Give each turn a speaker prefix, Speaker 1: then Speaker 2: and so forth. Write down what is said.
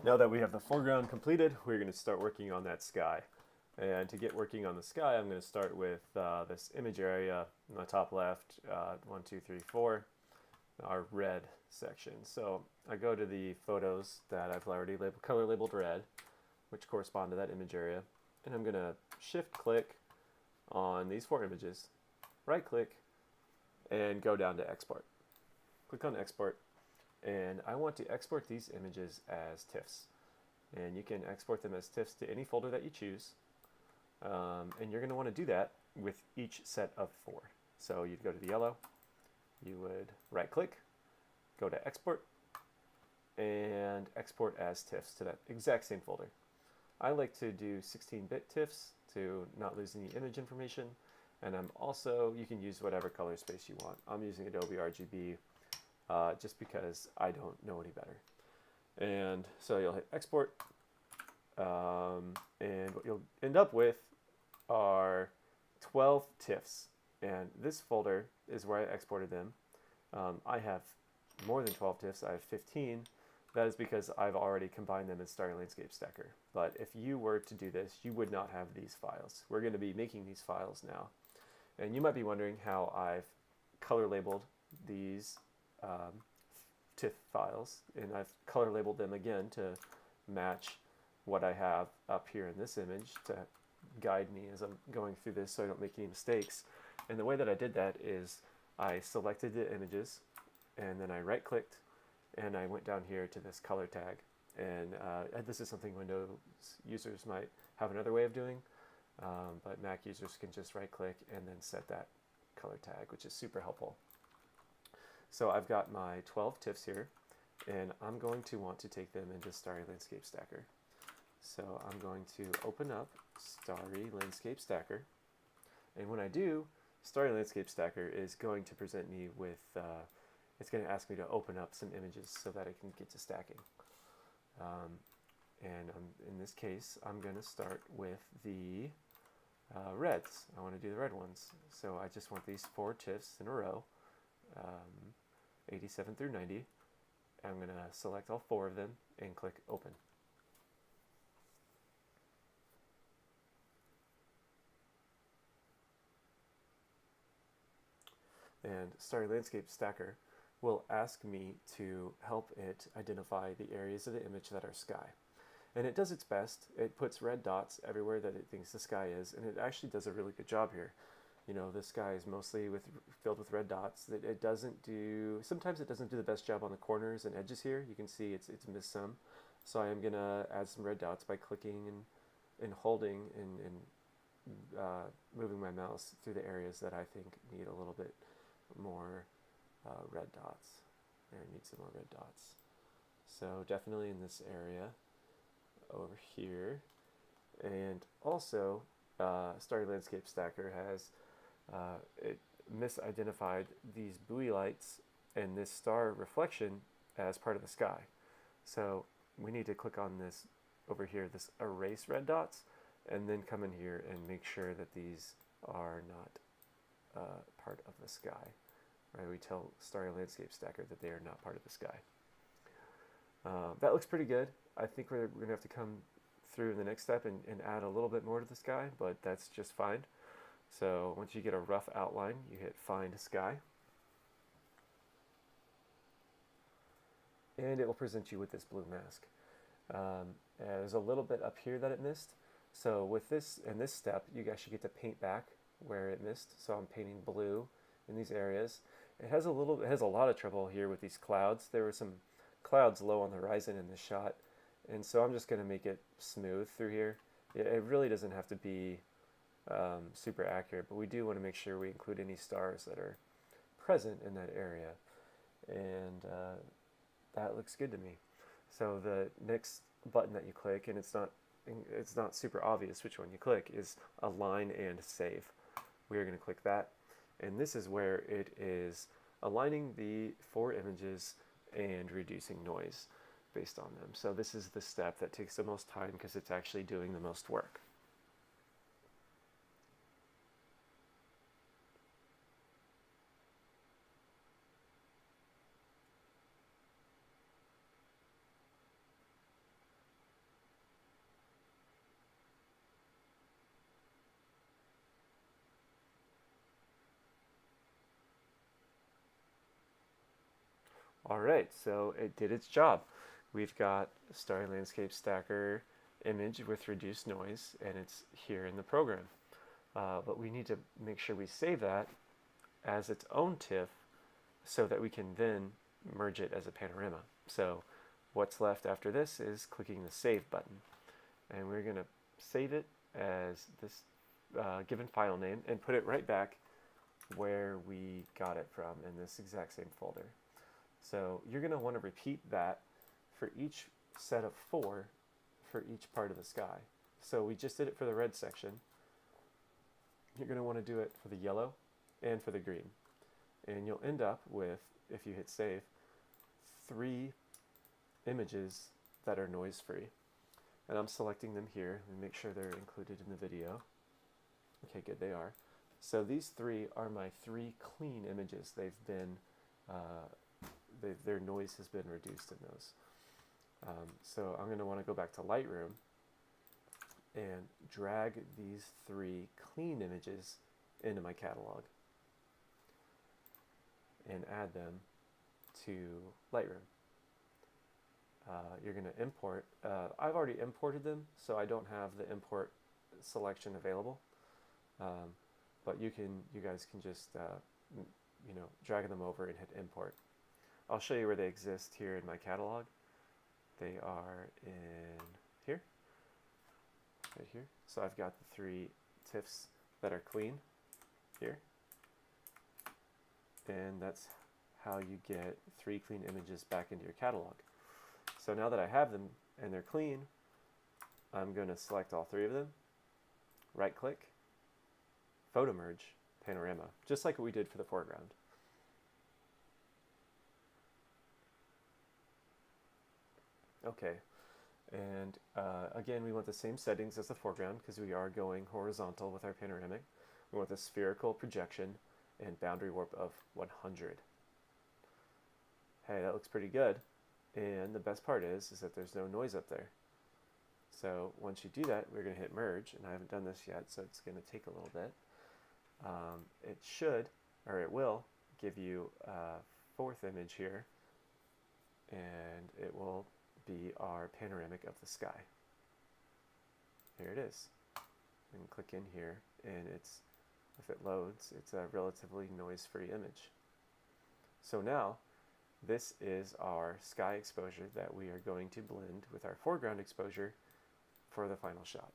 Speaker 1: Now that we have the foreground completed, we're going to start working on that sky. And to get working on the sky, I'm going to start with this image area in the top left, 1, 2, 3, 4, our red section. So I go to the photos that I've already color labeled red, which correspond to that image area, and I'm going to shift click on these 4 images, right click, and go down to export. Click on export, and I want to export these images as TIFFs. And you can export them as TIFFs to any folder that you choose. And you're going to want to do that with each set of 4. So you'd go to the yellow, you would right click, go to export, and export as TIFFs to that exact same folder. I like to do 16-bit TIFFs to not lose any image information, and you can use whatever color space you want. I'm using Adobe RGB just because I don't know any better. And so you'll hit export, and what you'll end up with are 12 TIFFs, and this folder is where I exported them. I have more than 12 TIFFs, I have 15. That is because I've already combined them in Starry Landscape Tracker. But if you were to do this, you would not have these files. We're going to be making these files now. And you might be wondering how I've color labeled these TIFF files, and I've color labeled them again to match what I have up here in this image to guide me as I'm going through this so I don't make any mistakes. And the way that I did that is I selected the images, and then I right clicked, and I went down here to this color tag. And this is something Windows users might have another way of doing, but Mac users can just right click and then set that color tag, which is super helpful. So I've got my 12 TIFFs here, and I'm going to want to take them into Starry Landscape Tracker. So I'm going to open up Starry Landscape Tracker, and when I do, Starry Landscape Tracker is going to present me with, it's going to ask me to open up some images so that I can get to stacking. In this case, I'm going to start with the reds. I want to do the red ones. So I just want these 4 TIFFs in a row, 87 through 90. I'm going to select all 4 of them and click open. And Starry Landscape Tracker will ask me to help it identify the areas of the image that are sky. And it does its best. It puts red dots everywhere that it thinks the sky is, and it actually does a really good job here. You know, the sky is mostly filled with red dots. Sometimes it doesn't do the best job on the corners and edges here. You can see it's missed some. So I am going to add some red dots by clicking and holding and moving my mouse through the areas that I think need a little bit more red dots. There, need some more red dots. So definitely in this area over here. And also, Starry Landscape Tracker has it misidentified these buoy lights and this star reflection as part of the sky. So we need to click on this over here, this erase red dots, and then come in here and make sure that these are not part of the sky. Right? We tell Starry Landscape Tracker that they are not part of the sky. That looks pretty good. I think we're going to have to come through in the next step and add a little bit more to the sky, but that's just fine. So once you get a rough outline, you hit Find Sky, and it will present you with this blue mask. There's a little bit up here that it missed. So with this, in this step, you actually get to paint back where it missed. So I'm painting blue in these areas. It has a lot of trouble here with these clouds. There were some clouds low on the horizon in this shot, and so I'm just going to make it smooth through here. It really doesn't have to be super accurate, but we do want to make sure we include any stars that are present in that area, and that looks good to me. So the next button that you click, and it's not super obvious which one you click, is Align and Save. We are going to click that, and this is where it is aligning the 4 images and reducing noise based on them. So this is the step that takes the most time because it's actually doing the most work. All right, so it did its job. We've got Starry Landscape Tracker image with reduced noise, and it's here in the program. But we need to make sure we save that as its own TIFF so that we can then merge it as a panorama. So what's left after this is clicking the Save button. And we're going to save it as this given file name and put it right back where we got it from in this exact same folder. So you're going to want to repeat that for each set of 4 for each part of the sky. So we just did it for the red section. You're going to want to do it for the yellow and for the green. And you'll end up with, if you hit save, 3 images that are noise free. And I'm selecting them here and make sure they're included in the video. Okay, good, they are. So these 3 are my 3 clean images. They've been, their noise has been reduced in those. So I'm going to want to go back to Lightroom and drag these 3 clean images into my catalog and add them to Lightroom. You're going to import. I've already imported them, so I don't have the import selection available. But you guys can just drag them over and hit import. I'll show you where they exist here in my catalog. They are in here, right here. So I've got the 3 TIFFs that are clean here, and that's how you get 3 clean images back into your catalog. So now that I have them and they're clean, I'm going to select all 3 of them, right click, photo merge, panorama, just like what we did for the foreground. Okay, and again, we want the same settings as the foreground because we are going horizontal with our panoramic. We want the spherical projection and boundary warp of 100. Hey, that looks pretty good. And the best part is that there's no noise up there. So once you do that, we're going to hit merge, and I haven't done this yet, so it's going to take a little bit. It should, or it will, give you a 4th image here, and it will be our panoramic of the sky. Here it is. You can click in here, and if it loads, it's a relatively noise-free image. So now, this is our sky exposure that we are going to blend with our foreground exposure for the final shot.